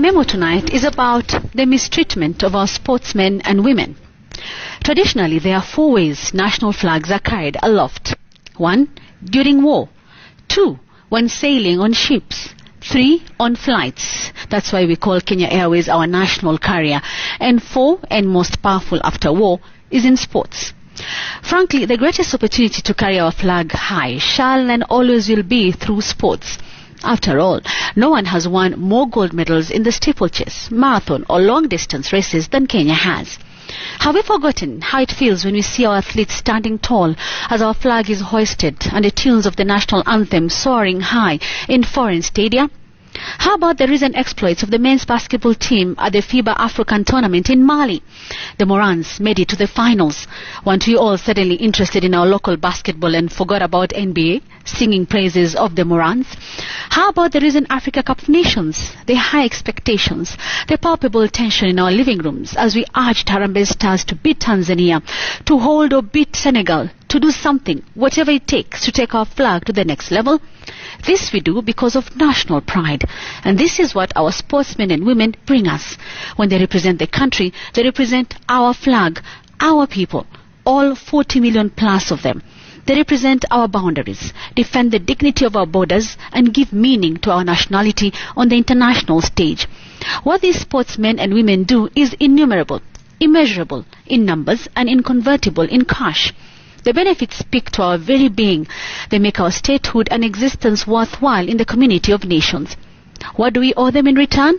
memo tonight is about the mistreatment of our sportsmen and women. Traditionally, there are 4 ways national flags are carried aloft. 1. During war. 2. When sailing on ships. 3. On flights. That's why we call Kenya Airways our national carrier. And 4, and most powerful after war, is in sports. Frankly, the greatest opportunity to carry our flag high shall and always will be through sports. After all, no one has won more gold medals in the steeplechase, marathon or long-distance races than Kenya has. Have we forgotten how it feels when we see our athletes standing tall as our flag is hoisted and the tunes of the national anthem soaring high in foreign stadia? How about the recent exploits of the men's basketball team at the FIBA African tournament in Mali? The Morans made it to the finals. Weren't we all suddenly interested in our local basketball and forgot about NBA, singing praises of the Morans? How about the recent Africa Cup of Nations? The high expectations, the palpable tension in our living rooms as we urged Harambee Stars to beat Tanzania, to hold or beat Senegal, to do something, whatever it takes to take our flag to the next level. This we do because of national pride. And this is what our sportsmen and women bring us. When they represent the country, they represent our flag, our people, all 40 million plus of them. They represent our boundaries, defend the dignity of our borders, and give meaning to our nationality on the international stage. What these sportsmen and women do is innumerable, immeasurable in numbers, and inconvertible in cash. The benefits speak to our very being. They make our statehood and existence worthwhile in the community of nations. What do we owe them in return?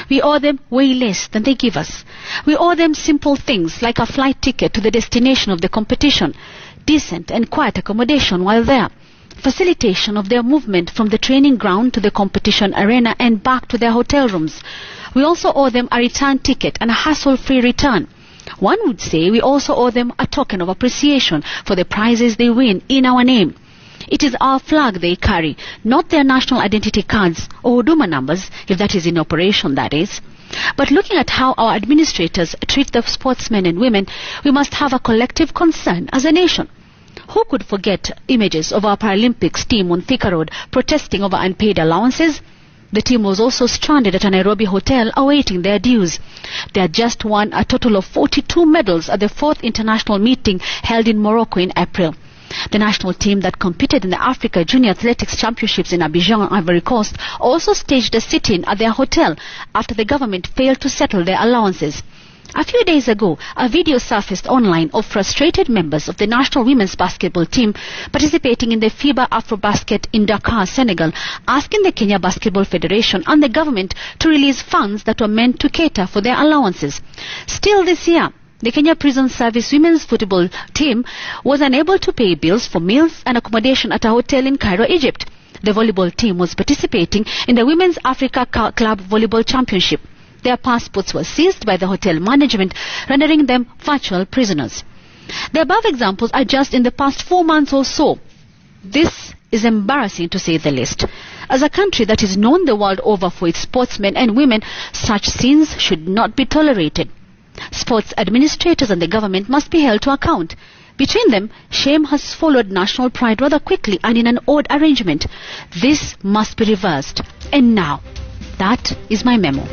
We owe them way less than they give us. We owe them simple things like a flight ticket to the destination of the competition, decent and quiet accommodation while there, facilitation of their movement from the training ground to the competition arena and back to their hotel rooms. We also owe them a return ticket and a hassle-free return. One would say we also owe them a token of appreciation for the prizes they win in our name. It is our flag they carry, not their national identity cards or Huduma numbers, if that is in operation, that is. But looking at how our administrators treat the sportsmen and women, we must have a collective concern as a nation. Who could forget images of our Paralympics team on Thika Road protesting over unpaid allowances? The team was also stranded at a Nairobi hotel awaiting their dues. They had just won a total of 42 medals at the 4th international meeting held in Morocco in April. The national team that competed in the Africa Junior Athletics Championships in Abidjan, Ivory Coast, also staged a sit-in at their hotel after the government failed to settle their allowances. A few days ago, a video surfaced online of frustrated members of the national women's basketball team participating in the FIBA Afrobasket in Dakar, Senegal, asking the Kenya Basketball Federation and the government to release funds that were meant to cater for their allowances. Still this year, the Kenya Prison Service women's football team was unable to pay bills for meals and accommodation at a hotel in Cairo, Egypt. The volleyball team was participating in the Women's Africa Club Volleyball Championship. Their passports were seized by the hotel management, rendering them virtual prisoners. The above examples are just in the past 4 months or so. This is embarrassing to say the least. As a country that is known the world over for its sportsmen and women, such sins should not be tolerated. Sports administrators and the government must be held to account. Between them, shame has followed national pride rather quickly and in an odd arrangement. This must be reversed. And now, that is my memo.